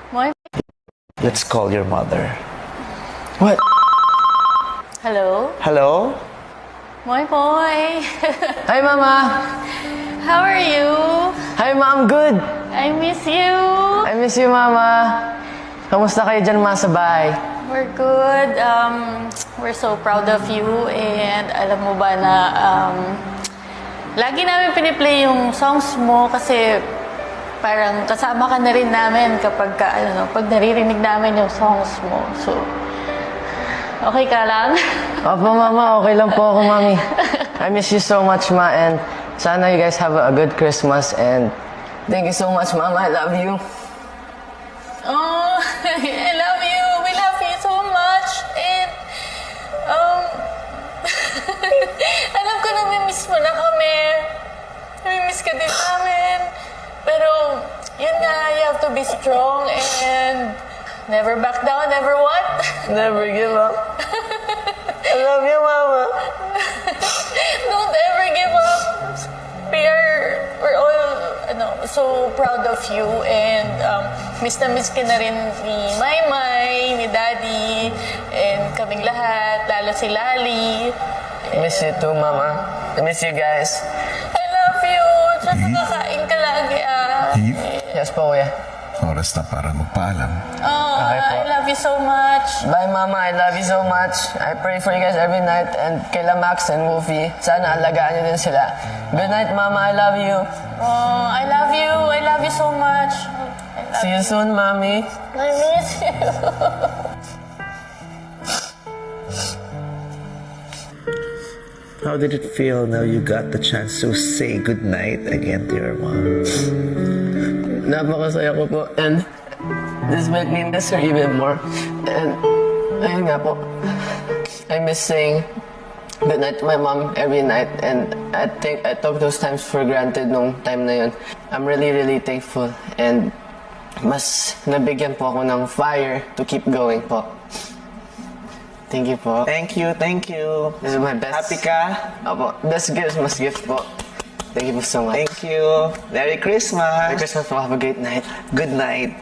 Moy? Let's call your mother. What? Hello? Hello? Moy Moy! Hi, Mama! How are you? Hi, Mom! Good! I miss you! I miss you, Mama! Kamusta kayo dyan, Ma, sa bahay? We're good. We're so proud of you and alam mo ba na lagi namin piniplay yung songs mo kasi parang kasama ka na rin namin kapag pag naririnig namin yung songs mo. So, okay ka lang? Opo, Mama. Okay lang po ako, Mami. I miss you so much, Ma, and sana you guys have a good Christmas, and thank you so much, Mama. I love you. Oh, I love you. We love you so much. And, alam ko namimiss mo na kami. Namimiss ka din namin. Pero, yun nga, you have to be strong and never back down, never what? Never give up. I love you, Mama. Don't ever give up. We're all so proud of you and miss na miss ka na rin ni Maymay, ni Daddy, and kaming lahat, lalo si Lali. I miss you too, Mama. I miss you guys. I love you. Tsaka kakain ka lagi Heath, Yes po, Kuya. oras na para magpaalam. Oh, Okay po. I love you so much. Bye, Mama. I love you so much. I pray for you guys every night, and kila Max and Wolfie, sana alagaan niyo din sila. Good night, Mama. I love you. Oh, I love you. I love you so much. See you soon, Mommy. I miss you. How did it feel now you got the chance to say goodnight again to your mom? Napakasaya ko po, and this made me miss her even more. And ayun nga po, I miss saying goodnight to my mom every night, and I think I took those times for granted nung time na yun. I'm really, really thankful, and mas nabigyan po ako ng fire to keep going po. Thank you po. Thank you, thank you. This is my best. Happy ka? Opo, best Christmas gift po. Thank you po so much. Thank you. Merry Christmas. Merry Christmas po. Have a great night. Good night.